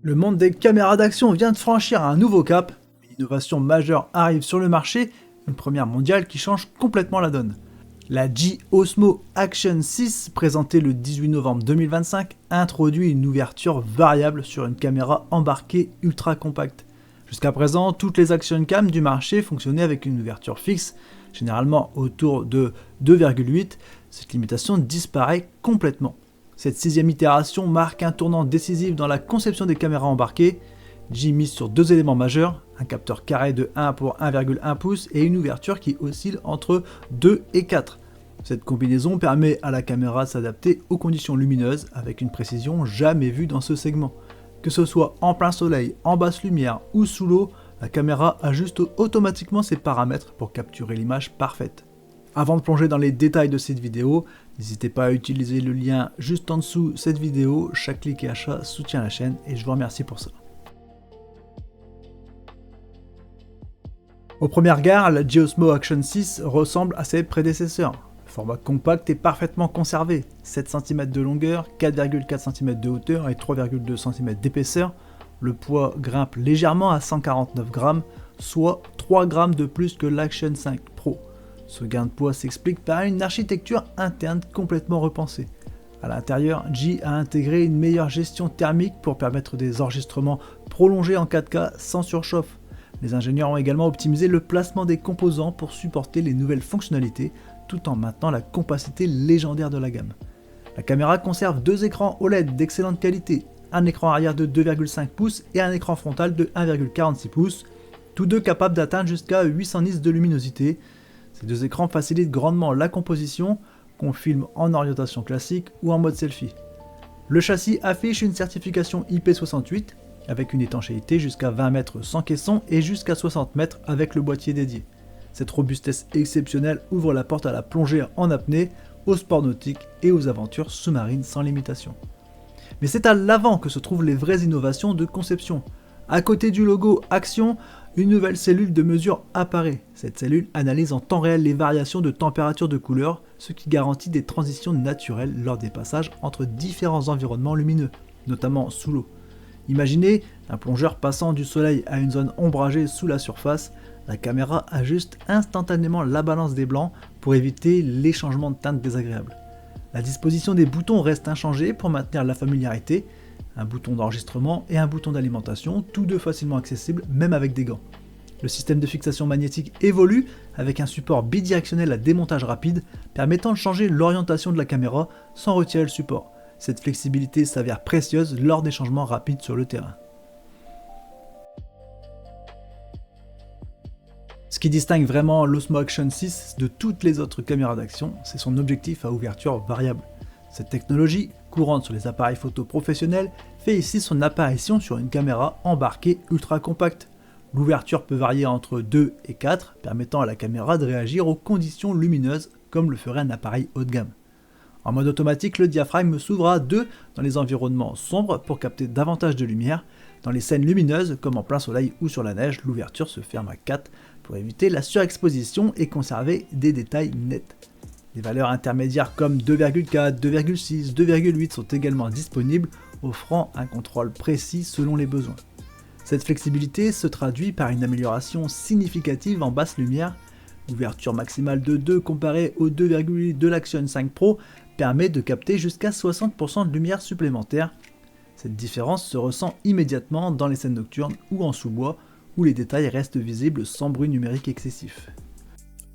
Le monde des caméras d'action vient de franchir un nouveau cap. Une innovation majeure arrive sur le marché, une première mondiale qui change complètement la donne. La G-Osmo Action 6, présentée le 18 novembre 2025, introduit une ouverture variable sur une caméra embarquée ultra compacte. Jusqu'à présent, toutes les action cam du marché fonctionnaient avec une ouverture fixe, généralement autour de 2,8. Cette limitation disparaît complètement. Cette sixième itération marque un tournant décisif dans la conception des caméras embarquées. G mise sur deux éléments majeurs, un capteur carré de 1 pour 1,1 pouces et une ouverture qui oscille entre 2 et 4. Cette combinaison permet à la caméra de s'adapter aux conditions lumineuses avec une précision jamais vue dans ce segment. Que ce soit en plein soleil, en basse lumière ou sous l'eau, la caméra ajuste automatiquement ses paramètres pour capturer l'image parfaite. Avant de plonger dans les détails de cette vidéo, n'hésitez pas à utiliser le lien juste en dessous cette vidéo, chaque clic et achat soutient la chaîne et je vous remercie pour ça. Au premier regard, la G-Osmo Action 6 ressemble à ses prédécesseurs. Le format compact est parfaitement conservé, 7 cm de longueur, 4,4 cm de hauteur et 3,2 cm d'épaisseur. Le poids grimpe légèrement à 149 grammes, soit 3 grammes de plus que l'Action 5 Pro. Ce gain de poids s'explique par une architecture interne complètement repensée. À l'intérieur, G a intégré une meilleure gestion thermique pour permettre des enregistrements prolongés en 4K sans surchauffe. Les ingénieurs ont également optimisé le placement des composants pour supporter les nouvelles fonctionnalités tout en maintenant la compacité légendaire de la gamme. La caméra conserve deux écrans OLED d'excellente qualité, un écran arrière de 2,5 pouces et un écran frontal de 1,46 pouces, tous deux capables d'atteindre jusqu'à 800 nits de luminosité. Ces deux écrans facilitent grandement la composition, qu'on filme en orientation classique ou en mode selfie. Le châssis affiche une certification IP68 avec une étanchéité jusqu'à 20 mètres sans caisson et jusqu'à 60 mètres avec le boîtier dédié. Cette robustesse exceptionnelle ouvre la porte à la plongée en apnée, au sport nautique et aux aventures sous-marines sans limitation. Mais c'est à l'avant que se trouvent les vraies innovations de conception. À côté du logo Action, une nouvelle cellule de mesure apparaît. Cette cellule analyse en temps réel les variations de température de couleur, ce qui garantit des transitions naturelles lors des passages entre différents environnements lumineux, notamment sous l'eau. Imaginez un plongeur passant du soleil à une zone ombragée sous la surface, la caméra ajuste instantanément la balance des blancs pour éviter les changements de teinte désagréables. La disposition des boutons reste inchangée pour maintenir la familiarité, un bouton d'enregistrement et un bouton d'alimentation, tous deux facilement accessibles même avec des gants. Le système de fixation magnétique évolue avec un support bidirectionnel à démontage rapide permettant de changer l'orientation de la caméra sans retirer le support. Cette flexibilité s'avère précieuse lors des changements rapides sur le terrain. Ce qui distingue vraiment l'Osmo Action 6 de toutes les autres caméras d'action, c'est son objectif à ouverture variable. Cette technologie, courante sur les appareils photo professionnels, fait ici son apparition sur une caméra embarquée ultra compacte. L'ouverture peut varier entre 2 et 4, permettant à la caméra de réagir aux conditions lumineuses comme le ferait un appareil haut de gamme. En mode automatique, le diaphragme s'ouvre à 2 dans les environnements sombres pour capter davantage de lumière. Dans les scènes lumineuses, comme en plein soleil ou sur la neige, l'ouverture se ferme à 4 pour éviter la surexposition et conserver des détails nets. Des valeurs intermédiaires comme 2,4, 2,6, 2,8 sont également disponibles, offrant un contrôle précis selon les besoins. Cette flexibilité se traduit par une amélioration significative en basse lumière. L'ouverture maximale de 2 comparée au 2,8 de l'Action 5 Pro permet de capter jusqu'à 60% de lumière supplémentaire. Cette différence se ressent immédiatement dans les scènes nocturnes ou en sous-bois, où les détails restent visibles sans bruit numérique excessif.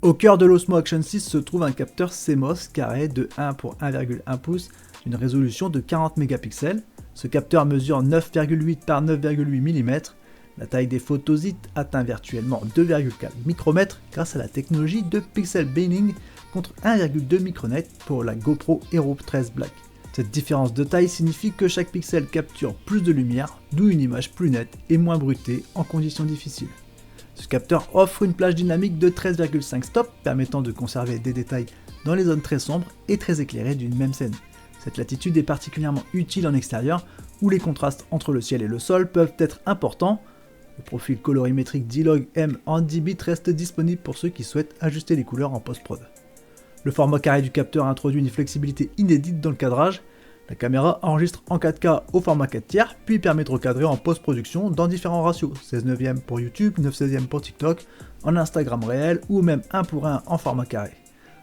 Au cœur de l'Osmo Action 6 se trouve un capteur CMOS carré de 1 pour 1,1 pouces d'une résolution de 40 mégapixels. Ce capteur mesure 9,8 par 9,8 mm. La taille des photosites atteint virtuellement 2,4 micromètres grâce à la technologie de pixel binning contre 1,2 micronet pour la GoPro Hero 13 Black. Cette différence de taille signifie que chaque pixel capture plus de lumière, d'où une image plus nette et moins bruitée en conditions difficiles. Ce capteur offre une plage dynamique de 13,5 stops permettant de conserver des détails dans les zones très sombres et très éclairées d'une même scène. Cette latitude est particulièrement utile en extérieur où les contrastes entre le ciel et le sol peuvent être importants. Le profil colorimétrique D-Log M en 10 bits reste disponible pour ceux qui souhaitent ajuster les couleurs en post-prod. Le format carré du capteur introduit une flexibilité inédite dans le cadrage. La caméra enregistre en 4K au format 4/3, puis permet de recadrer en post-production dans différents ratios, 16:9 pour YouTube, 9/16 pour TikTok, en Instagram réel ou même 1:1 en format carré.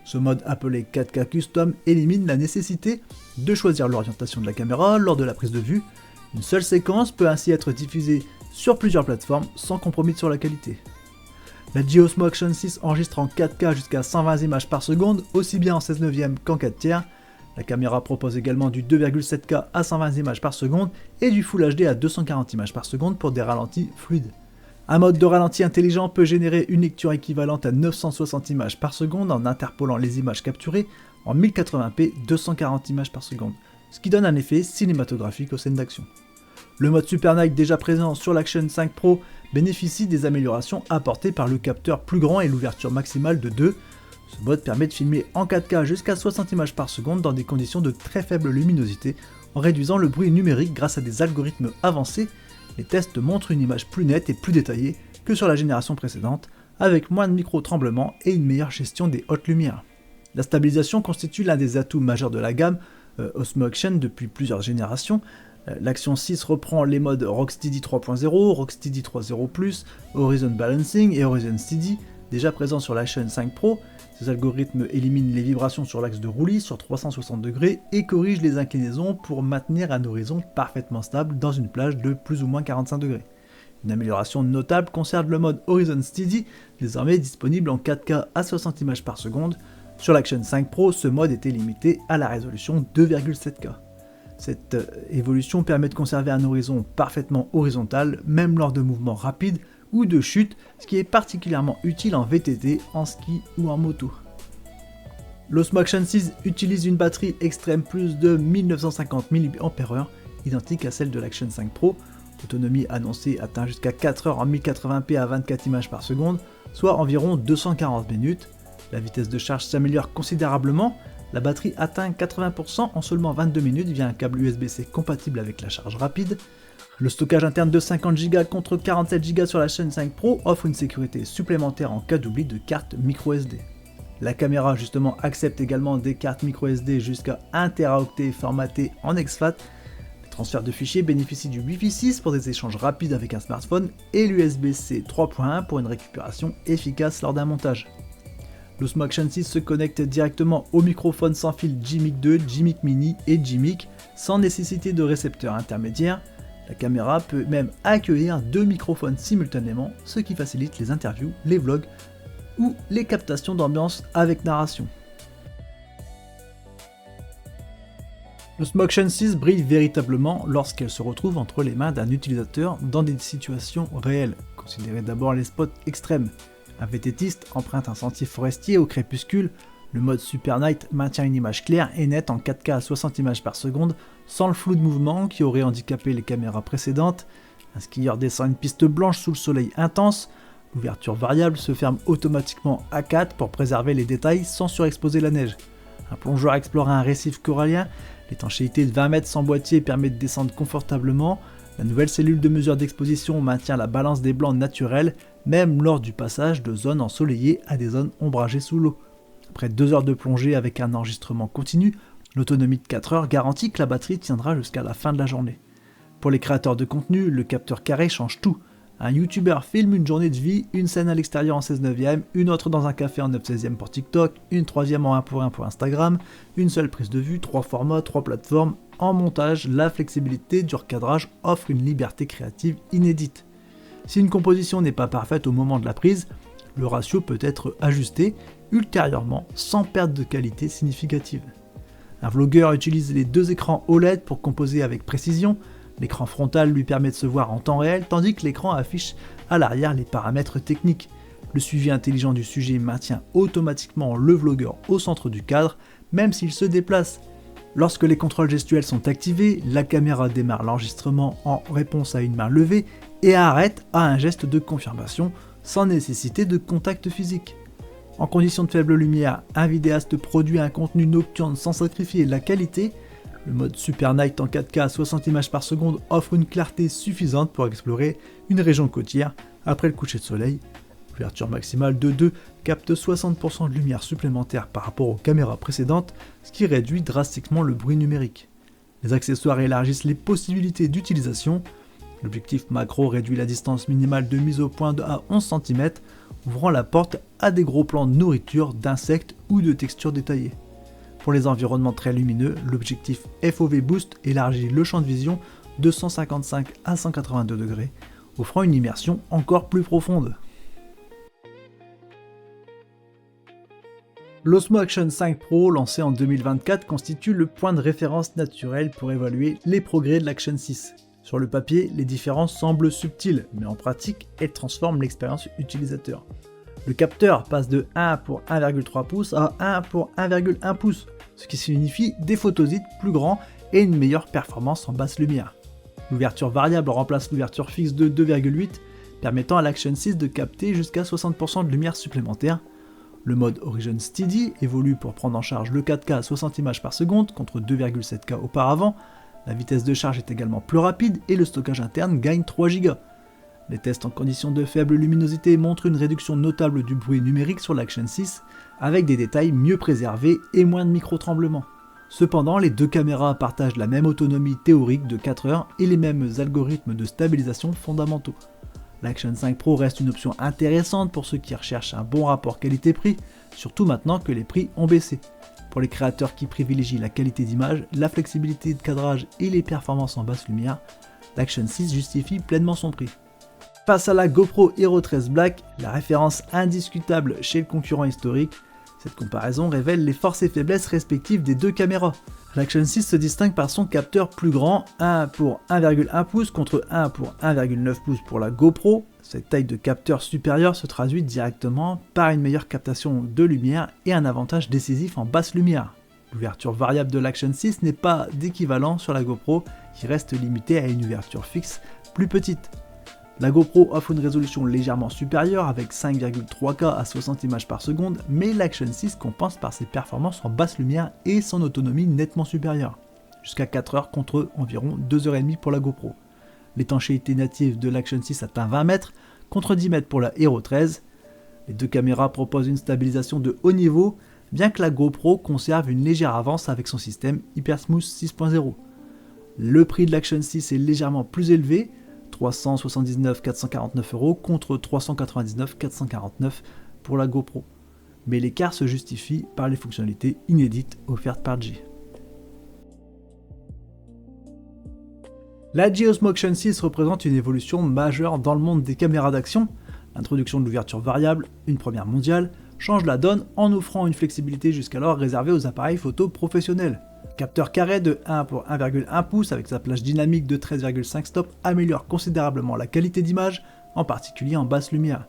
Ce mode appelé 4K Custom élimine la nécessité de choisir l'orientation de la caméra lors de la prise de vue. Une seule séquence peut ainsi être diffusée sur plusieurs plateformes sans compromis sur la qualité. La GeoSmo Action 6 enregistre en 4K jusqu'à 120 images par seconde, aussi bien en 16:9 qu'en 4/3. La caméra propose également du 2,7K à 120 images par seconde et du Full HD à 240 images par seconde pour des ralentis fluides. Un mode de ralenti intelligent peut générer une lecture équivalente à 960 images par seconde en interpolant les images capturées en 1080p 240 images par seconde, ce qui donne un effet cinématographique aux scènes d'action. Le mode Super Night déjà présent sur l'Action 5 Pro bénéficie des améliorations apportées par le capteur plus grand et l'ouverture maximale de 2. Ce mode permet de filmer en 4K jusqu'à 60 images par seconde dans des conditions de très faible luminosité en réduisant le bruit numérique grâce à des algorithmes avancés. Les tests montrent une image plus nette et plus détaillée que sur la génération précédente, avec moins de micro-tremblements et une meilleure gestion des hautes lumières. La stabilisation constitue l'un des atouts majeurs de la gamme Osmo Action depuis plusieurs générations. L'Action 6 reprend les modes Rocksteady 3.0, Rocksteady 3.0+, Horizon Balancing et Horizon Steady, déjà présents sur l'Action 5 Pro. Ces algorithmes éliminent les vibrations sur l'axe de roulis sur 360 degrés et corrigent les inclinaisons pour maintenir un horizon parfaitement stable dans une plage de plus ou moins 45 degrés. Une amélioration notable concerne le mode Horizon Steady, désormais disponible en 4K à 60 images par seconde. Sur l'Action 5 Pro, ce mode était limité à la résolution 2,7K. Cette évolution permet de conserver un horizon parfaitement horizontal, même lors de mouvements rapides ou de chute, ce qui est particulièrement utile en VTT, en ski ou en moto. L'Osmo Action 6 utilise une batterie Extreme Plus de 1950 mAh, identique à celle de l'Action 5 Pro. L'autonomie annoncée atteint jusqu'à 4 heures en 1080p à 24 images par seconde, soit environ 240 minutes. La vitesse de charge s'améliore considérablement. La batterie atteint 80% en seulement 22 minutes via un câble USB-C compatible avec la charge rapide. Le stockage interne de 50 Go contre 47 Go sur la chaîne 5 Pro offre une sécurité supplémentaire en cas d'oubli de carte microSD. La caméra justement accepte également des cartes microSD jusqu'à 1 Teraoctet formatées en exFAT. Les transferts de fichiers bénéficient du Wi-Fi 6 pour des échanges rapides avec un smartphone et l'USB-C 3.1 pour une récupération efficace lors d'un montage. L'Osmo Action 6 se connecte directement au microphone sans fil J-Mic 2, J-Mic Mini et J-Mic sans nécessité de récepteur intermédiaire. La caméra peut même accueillir 2 microphones simultanément, ce qui facilite les interviews, les vlogs ou les captations d'ambiance avec narration. L'Osmo Action 6 brille véritablement lorsqu'elle se retrouve entre les mains d'un utilisateur dans des situations réelles. Considérez d'abord les spots extrêmes. Un VTTiste emprunte un sentier forestier au crépuscule, le mode Super Night maintient une image claire et nette en 4K à 60 images par seconde, sans le flou de mouvement qui aurait handicapé les caméras précédentes. Un skieur descend une piste blanche sous le soleil intense, l'ouverture variable se ferme automatiquement à 4 pour préserver les détails sans surexposer la neige. Un plongeur explore un récif corallien, l'étanchéité de 20 mètres sans boîtier permet de descendre confortablement. La nouvelle cellule de mesure d'exposition maintient la balance des blancs naturels, même lors du passage de zones ensoleillées à des zones ombragées sous l'eau. Après 2 heures de plongée avec un enregistrement continu, l'autonomie de 4 heures garantit que la batterie tiendra jusqu'à la fin de la journée. Pour les créateurs de contenu, le capteur carré change tout. Un youtubeur filme une journée de vie, une scène à l'extérieur en 16:9, une autre dans un café en 9/16 pour TikTok, une troisième en 1:1 pour Instagram, une seule prise de vue, 3 formats, 3 plateformes. En montage, la flexibilité du recadrage offre une liberté créative inédite. Si une composition n'est pas parfaite au moment de la prise, le ratio peut être ajusté ultérieurement sans perte de qualité significative. Un vlogueur utilise les 2 écrans OLED pour composer avec précision. L'écran frontal lui permet de se voir en temps réel, tandis que l'écran affiche à l'arrière les paramètres techniques. Le suivi intelligent du sujet maintient automatiquement le vlogueur au centre du cadre, même s'il se déplace. Lorsque les contrôles gestuels sont activés, la caméra démarre l'enregistrement en réponse à une main levée et arrête à un geste de confirmation sans nécessité de contact physique. En conditions de faible lumière, un vidéaste produit un contenu nocturne sans sacrifier la qualité. Le mode Super Night en 4K à 60 images par seconde offre une clarté suffisante pour explorer une région côtière après le coucher de soleil. L'ouverture maximale de 2 capte 60% de lumière supplémentaire par rapport aux caméras précédentes, ce qui réduit drastiquement le bruit numérique. Les accessoires élargissent les possibilités d'utilisation. L'objectif macro réduit la distance minimale de mise au point à 11 cm, ouvrant la porte à des gros plans de nourriture, d'insectes ou de textures détaillées. Pour les environnements très lumineux, l'objectif FOV Boost élargit le champ de vision de 155 à 182 degrés, offrant une immersion encore plus profonde. L'Osmo Action 5 Pro, lancé en 2024, constitue le point de référence naturel pour évaluer les progrès de l'Action 6. Sur le papier, les différences semblent subtiles, mais en pratique, elles transforment l'expérience utilisateur. Le capteur passe de 1 pour 1,3 pouces à 1 pour 1,1 pouce, ce qui signifie des photosites plus grands et une meilleure performance en basse lumière. L'ouverture variable remplace l'ouverture fixe de 2,8, permettant à l'Action 6 de capter jusqu'à 60% de lumière supplémentaire. Le mode Horizon Steady évolue pour prendre en charge le 4K à 60 images par seconde contre 2,7K auparavant. La vitesse de charge est également plus rapide et le stockage interne gagne 3 Go. Les tests en conditions de faible luminosité montrent une réduction notable du bruit numérique sur l'Action 6, avec des détails mieux préservés et moins de micro-tremblements. Cependant, les deux caméras partagent la même autonomie théorique de 4 heures et les mêmes algorithmes de stabilisation fondamentaux. L'Action 5 Pro reste une option intéressante pour ceux qui recherchent un bon rapport qualité-prix, surtout maintenant que les prix ont baissé. Pour les créateurs qui privilégient la qualité d'image, la flexibilité de cadrage et les performances en basse lumière, l'Action 6 justifie pleinement son prix. Face à la GoPro Hero 13 Black, la référence indiscutable chez le concurrent historique, cette comparaison révèle les forces et faiblesses respectives des deux caméras. L'Action 6 se distingue par son capteur plus grand, 1 pour 1,1 pouce contre 1 pour 1,9 pouces pour la GoPro. Cette taille de capteur supérieure se traduit directement par une meilleure captation de lumière et un avantage décisif en basse lumière. L'ouverture variable de l'Action 6 n'est pas d'équivalent sur la GoPro qui reste limitée à une ouverture fixe plus petite. La GoPro offre une résolution légèrement supérieure avec 5,3K à 60 images par seconde, mais l'Action 6 compense par ses performances en basse lumière et son autonomie nettement supérieure, jusqu'à 4 heures contre environ 2h30 pour la GoPro. L'étanchéité native de l'Action 6 atteint 20 mètres contre 10 mètres pour la Hero 13. Les deux caméras proposent une stabilisation de haut niveau, bien que la GoPro conserve une légère avance avec son système HyperSmooth 6.0. Le prix de l'Action 6 est légèrement plus élevé, 379 449 € contre 399 449 pour la GoPro. Mais l'écart se justifie par les fonctionnalités inédites offertes par G. La G Osmo Action 6 représente une évolution majeure dans le monde des caméras d'action. L'introduction de l'ouverture variable, une première mondiale, change la donne en offrant une flexibilité jusqu'alors réservée aux appareils photo professionnels. Capteur carré de 1 pour 1,1 pouce avec sa plage dynamique de 13,5 stops améliore considérablement la qualité d'image, en particulier en basse lumière.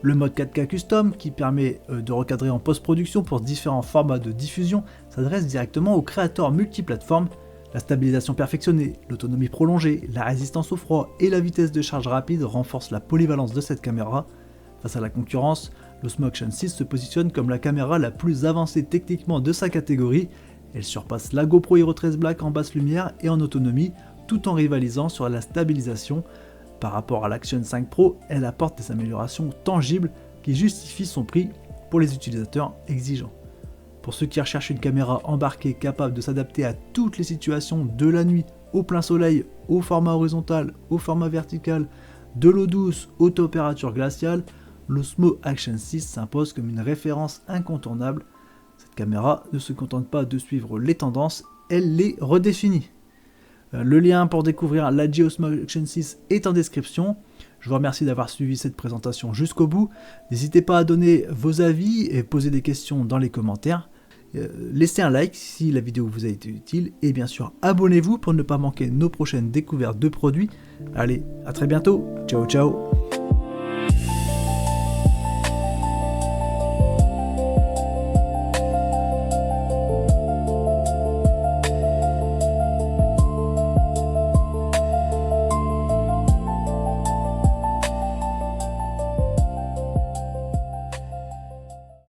Le mode 4K Custom, qui permet de recadrer en post-production pour différents formats de diffusion, s'adresse directement aux créateurs multiplateformes. La stabilisation perfectionnée, l'autonomie prolongée, la résistance au froid et la vitesse de charge rapide renforcent la polyvalence de cette caméra. Face à la concurrence, l'Osmo Action 6 se positionne comme la caméra la plus avancée techniquement de sa catégorie. Elle surpasse la GoPro Hero 13 Black en basse lumière et en autonomie, tout en rivalisant sur la stabilisation. Par rapport à l'Action 5 Pro, elle apporte des améliorations tangibles qui justifient son prix pour les utilisateurs exigeants. Pour ceux qui recherchent une caméra embarquée capable de s'adapter à toutes les situations, de la nuit, au plein soleil, au format horizontal, au format vertical, de l'eau douce, aux températures glaciales, l'Osmo Action 6 s'impose comme une référence incontournable. Cette caméra ne se contente pas de suivre les tendances, elle les redéfinit. Le lien pour découvrir la G Osmo Action 6 est en description. Je vous remercie d'avoir suivi cette présentation jusqu'au bout. N'hésitez pas à donner vos avis et poser des questions dans les commentaires. Laissez un like si la vidéo vous a été utile et bien sûr abonnez-vous pour ne pas manquer nos prochaines découvertes de produits. Allez, à très bientôt, ciao ciao.